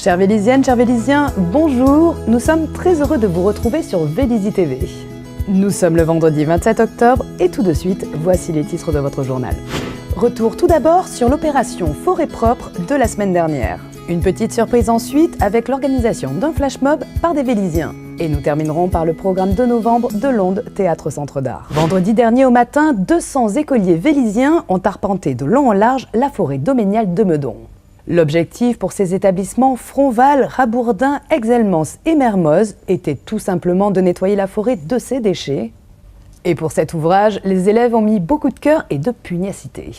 Chères Vélisiennes, chers Vélisiens, bonjour. Nous sommes très heureux de vous retrouver sur Vélizy TV. Nous sommes le vendredi 27 octobre et tout de suite, voici les titres de votre journal. Retour tout d'abord sur l'opération Forêt propre de la semaine dernière. Une petite surprise ensuite avec l'organisation d'un flash mob par des Vélisiens. Et nous terminerons par le programme de novembre de l'Onde Théâtre Centre d'Art. Vendredi dernier au matin, 200 écoliers vélisiens ont arpenté de long en large la forêt domaniale de Meudon. L'objectif pour ces établissements Fronval, Rabourdin, Exelmans et Mermoz était tout simplement de nettoyer la forêt de ses déchets. Et pour cet ouvrage, les élèves ont mis beaucoup de cœur et de pugnacité.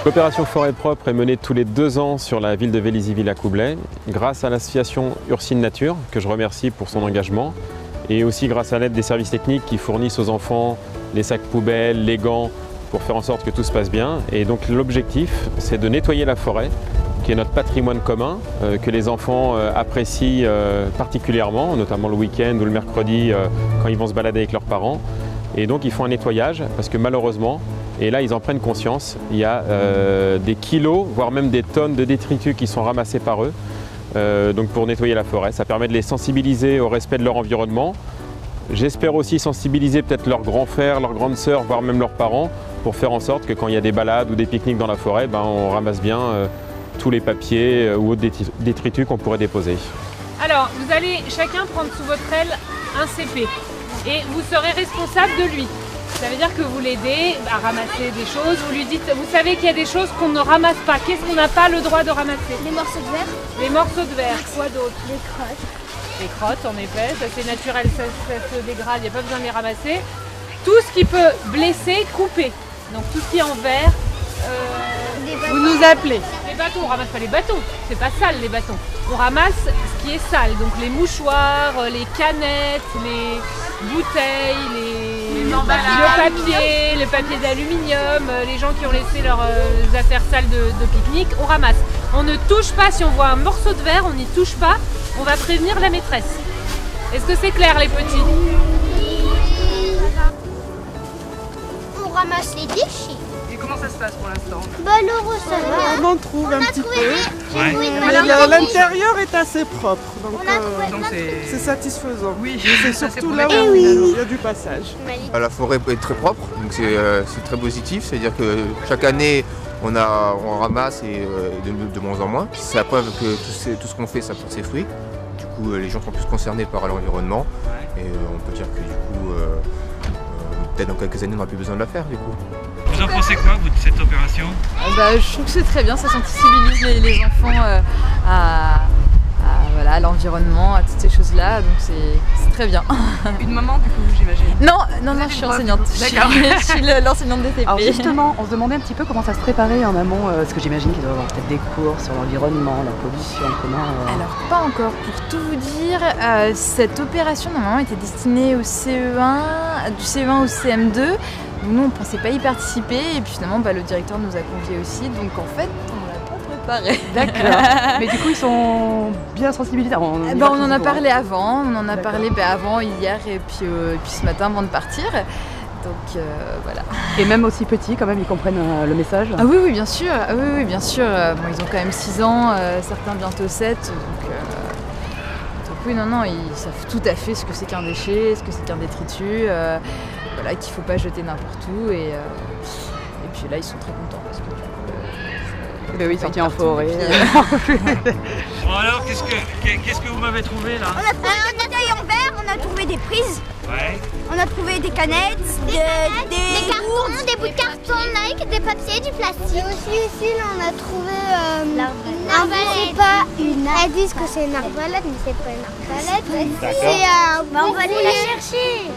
L'opération Forêt propre est menée tous les 2 ans sur la ville de Vélizy-Villacoublay grâce à l'association Ursine Nature, que je remercie pour son engagement, et aussi grâce à l'aide des services techniques qui fournissent aux enfants les sacs poubelles, les gants, pour faire en sorte que tout se passe bien. Et donc l'objectif, c'est de nettoyer la forêt, qui est notre patrimoine commun, que les enfants apprécient particulièrement, notamment le week-end ou le mercredi quand ils vont se balader avec leurs parents. Et donc ils font un nettoyage parce que malheureusement, et là ils en prennent conscience, il y a des kilos, voire même des tonnes de détritus qui sont ramassés par eux donc pour nettoyer la forêt. Ça permet de les sensibiliser au respect de leur environnement. J'espère aussi sensibiliser peut-être leurs grands frères, leurs grandes sœurs, voire même leurs parents, pour faire en sorte que quand il y a des balades ou des pique-niques dans la forêt, on ramasse bien tous les papiers ou autres détritus qu'on pourrait déposer. Alors, vous allez chacun prendre sous votre aile un CP et vous serez responsable de lui. Ça veut dire que vous l'aidez à ramasser des choses, vous lui dites, vous savez qu'il y a des choses qu'on ne ramasse pas. Qu'est-ce qu'on n'a pas le droit de ramasser? Les morceaux de verre. Les morceaux de verre, quoi d'autre? Les crottes. Les crottes, en effet, ça c'est naturel, ça se dégrade, il n'y a pas besoin de les ramasser. Tout ce qui peut blesser, couper. Donc tout ce qui est en verre, vous nous appelez. Les bâtons, on ne ramasse pas les bâtons, c'est pas sale les bâtons. On ramasse ce qui est sale, donc les mouchoirs, les canettes, les bouteilles, le papier d'aluminium, les gens qui ont laissé leurs affaires sales de pique-nique, on ramasse. On ne touche pas, si on voit un morceau de verre, on n'y touche pas, on va prévenir la maîtresse. Est-ce que c'est clair les petits? On ramasse les déchets. Et comment ça se passe pour l'instant? On en trouve un petit peu. Ouais. L'intérieur est assez propre, donc c'est satisfaisant. Oui, c'est surtout là où il y a du passage. La forêt est très propre, donc c'est très positif, c'est-à-dire que chaque année on ramasse et de moins en moins. C'est la preuve que tout ce qu'on fait ça porte ses fruits. Du coup les gens sont plus concernés par l'environnement et on peut dire que du coup peut-être dans quelques années on n'aura plus besoin de la faire du coup. Vous en pensez quoi, vous, de cette opération? Je trouve que c'est très bien, ça sensibilise les enfants à l'environnement, à toutes ces choses-là, donc c'est très bien. Une maman, du coup, j'imagine? Non, je suis enseignante. D'accord. Je suis l'enseignante des TP. Alors justement, on se demandait un petit peu comment ça se préparait en amont, parce que j'imagine qu'il doit y avoir peut-être des cours sur l'environnement, la pollution, comment... Alors pas encore, pour tout vous dire, cette opération normalement était destinée au CE1, du CE1 au CM2. Nous on pensait pas y participer et puis finalement le directeur nous a conviés aussi, donc en fait on l'a pas préparé. D'accord. Mais du coup ils sont bien sensibilisés. On en a parlé avant, avant hier et puis ce matin avant de partir. Donc voilà. Et même aussi petits quand même ils comprennent le message? Ah oui bien sûr. Bien sûr. Bon, ils ont quand même 6 ans, certains bientôt 7. Donc oui ils savent tout à fait ce que c'est qu'un déchet, ce que c'est qu'un détritus. Voilà, qu'il ne faut pas jeter n'importe où et puis là ils sont très contents parce que oui, sortis en forêt. Bon alors, qu'est-ce que vous m'avez trouvé là? On a trouvé un bouteille en verre, on a trouvé des prises, on a trouvé des canettes, des cartons, des bouts de carton, Nike, des papiers, du plastique. Et aussi ici là, on a trouvé c'est pas une arbalète. Elles disent que c'est une arbalète, mais c'est pas une arbalète. D'accord. On va aller la chercher.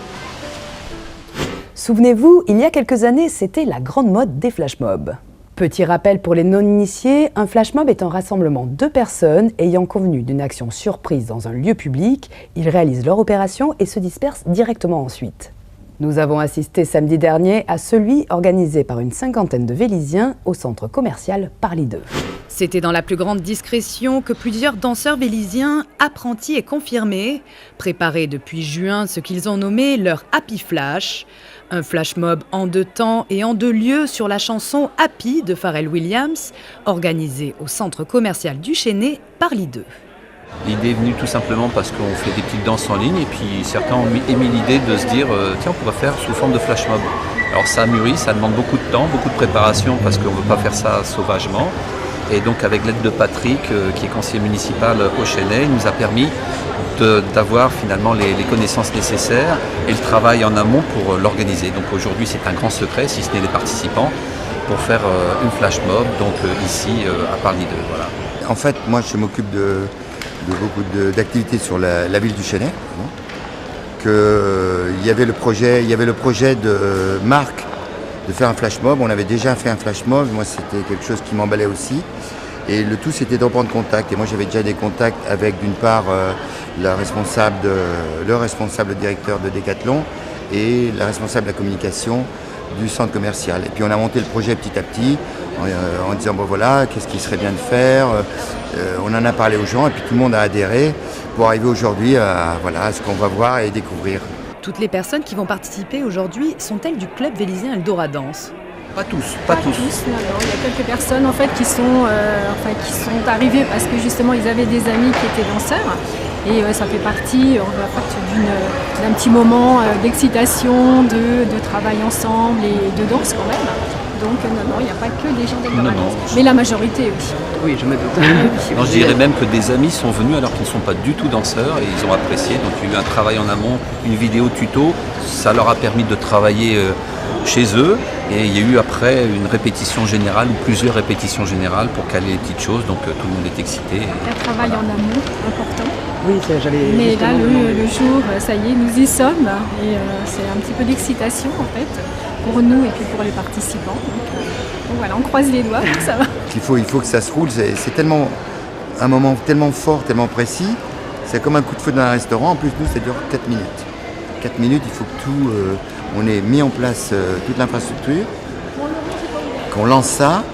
Souvenez-vous, il y a quelques années, c'était la grande mode des flash mobs. Petit rappel pour les non-initiés, un flash mob est un rassemblement de personnes ayant convenu d'une action surprise dans un lieu public. Ils réalisent leur opération et se dispersent directement ensuite. Nous avons assisté samedi dernier à celui organisé par une cinquantaine de Vélisiens au centre commercial Parly 2. C'était dans la plus grande discrétion que plusieurs danseurs vélisiens, apprentis et confirmés, préparaient depuis juin ce qu'ils ont nommé leur Happy Flash, un flash mob en 2 temps et en 2 lieux sur la chanson Happy de Pharrell Williams, organisé au centre commercial du Chesnay Parly 2. L'idée est venue tout simplement parce qu'on fait des petites danses en ligne et puis certains ont émis l'idée de se dire tiens, on pourrait faire sous forme de flash mob. Alors ça a mûri, ça demande beaucoup de temps, beaucoup de préparation parce qu'on ne veut pas faire ça sauvagement. Et donc avec l'aide de Patrick, qui est conseiller municipal au Chesnay, il nous a permis d'avoir finalement les connaissances nécessaires et le travail en amont pour l'organiser. Donc aujourd'hui c'est un grand secret, si ce n'est les participants, pour faire une flash mob, donc ici à Parly 2. Voilà. En fait, moi je m'occupe de beaucoup d'activités sur la ville du Chesnay. Il y avait le projet de Marc de faire un flash mob. On avait déjà fait un flash mob, moi c'était quelque chose qui m'emballait aussi. Et le tout c'était de reprendre contact. Et moi j'avais déjà des contacts avec d'une part le responsable directeur de Decathlon et la responsable de la communication du centre commercial. Et puis on a monté le projet petit à petit en disant bon voilà, qu'est-ce qu'il serait bien de faire. On en a parlé aux gens et puis tout le monde a adhéré pour arriver aujourd'hui à ce qu'on va voir et découvrir. Toutes les personnes qui vont participer aujourd'hui sont-elles du club vélisien Eldora Danse ? Pas tous. Non, il y a quelques personnes en fait qui sont arrivées parce que justement ils avaient des amis qui étaient danseurs et ça fait partie d'un petit moment d'excitation, de travail ensemble et de danse quand même. Donc non, il n'y a pas que des gens d'Eldora Danse, mais la majorité oui. Oui, je me doute. Non, je dirais même que des amis sont venus alors qu'ils ne sont pas du tout danseurs et ils ont apprécié. Donc il y a eu un travail en amont, une vidéo tuto, ça leur a permis de travailler chez eux et il y a eu après une répétition générale ou plusieurs répétitions générales pour caler les petites choses, donc tout le monde est excité. Un travail en amont important. Oui, j'allais. Mais là, le jour, ça y est, nous y sommes et c'est un petit peu d'excitation en fait pour nous et puis pour les participants. Donc voilà, on croise les doigts, ça va. Il faut que ça se roule, c'est tellement un moment tellement fort, tellement précis. C'est comme un coup de feu dans un restaurant. En plus, nous, ça dure 4 minutes. 4 minutes, il faut que on ait mis en place toute l'infrastructure, qu'on lance ça,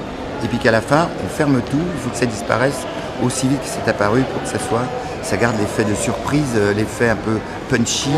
et puis qu'à la fin, on ferme tout. Il faut que ça disparaisse aussi vite que c'est apparu pour que ça garde l'effet de surprise, l'effet un peu punchy.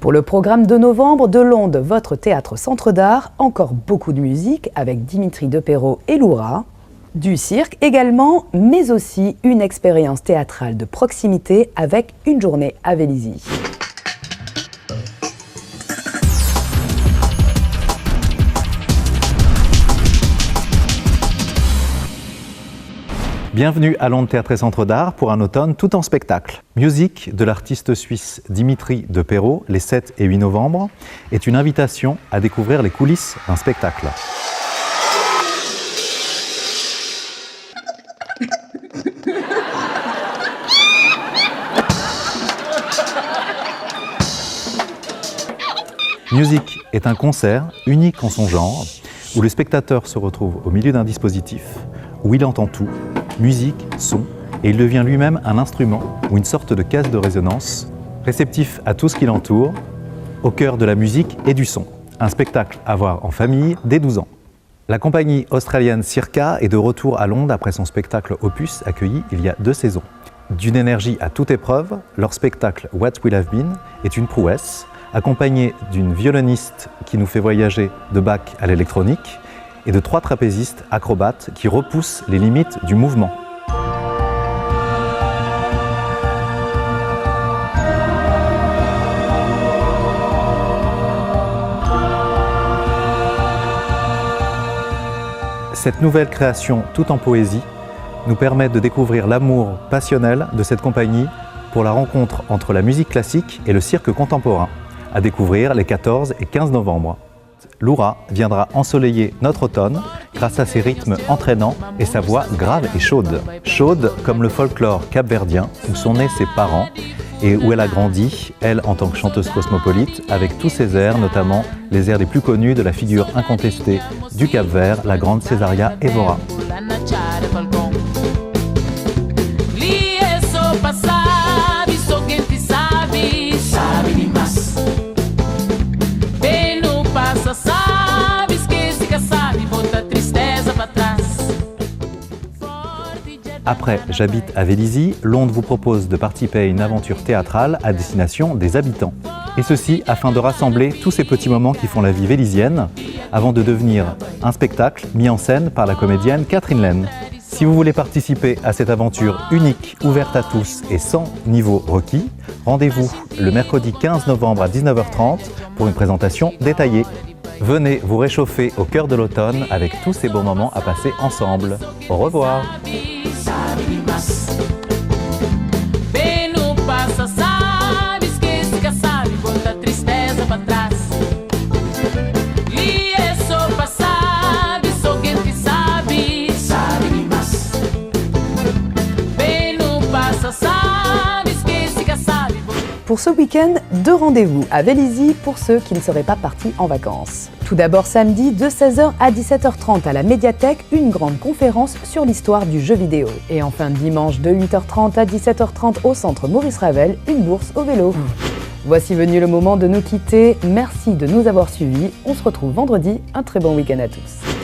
Pour le programme de novembre de l'Onde, votre théâtre Centre d'Art, encore beaucoup de musique avec Dimitri Depeyro et Loura. Du cirque également, mais aussi une expérience théâtrale de proximité avec une journée à Vélizy. Bienvenue à l'Onde Théâtre et Centre d'Art pour un automne tout en spectacle. Musique de l'artiste suisse Dimitri Depeyro, les 7 et 8 novembre, est une invitation à découvrir les coulisses d'un spectacle. Musique est un concert unique en son genre, où le spectateur se retrouve au milieu d'un dispositif, où il entend tout, musique, son, et il devient lui-même un instrument ou une sorte de caisse de résonance, réceptif à tout ce qui l'entoure, au cœur de la musique et du son. Un spectacle à voir en famille dès 12 ans. La compagnie australienne Circa est de retour à Londres après son spectacle Opus, accueilli il y a 2 saisons. D'une énergie à toute épreuve, leur spectacle What Will Have Been est une prouesse, accompagné d'une violoniste qui nous fait voyager de Bach à l'électronique et de 3 trapézistes acrobates qui repoussent les limites du mouvement. Cette nouvelle création, tout en poésie, nous permet de découvrir l'amour passionnel de cette compagnie pour la rencontre entre la musique classique et le cirque contemporain, à découvrir les 14 et 15 novembre. Loura viendra ensoleiller notre automne grâce à ses rythmes entraînants et sa voix grave et chaude. Chaude comme le folklore capverdien où sont nés ses parents et où elle a grandi, elle en tant que chanteuse cosmopolite, avec tous ses airs, notamment les airs les plus connus de la figure incontestée du Cap-Vert, la grande Cesaria Evora. Après J'habite à Vélizy, l'Onde vous propose de participer à une aventure théâtrale à destination des habitants. Et ceci afin de rassembler tous ces petits moments qui font la vie vélizienne, avant de devenir un spectacle mis en scène par la comédienne Catherine Laine. Si vous voulez participer à cette aventure unique, ouverte à tous et sans niveau requis, rendez-vous le mercredi 15 novembre à 19h30 pour une présentation détaillée. Venez vous réchauffer au cœur de l'automne avec tous ces beaux moments à passer ensemble. Au revoir. Pour ce week-end, 2 rendez-vous à Vélizy pour ceux qui ne seraient pas partis en vacances. Tout d'abord samedi, de 16h à 17h30 à la médiathèque, une grande conférence sur l'histoire du jeu vidéo. Et enfin dimanche, de 8h30 à 17h30 au centre Maurice Ravel, une bourse au vélo. Voici venu le moment de nous quitter. Merci de nous avoir suivis. On se retrouve vendredi. Un très bon week-end à tous.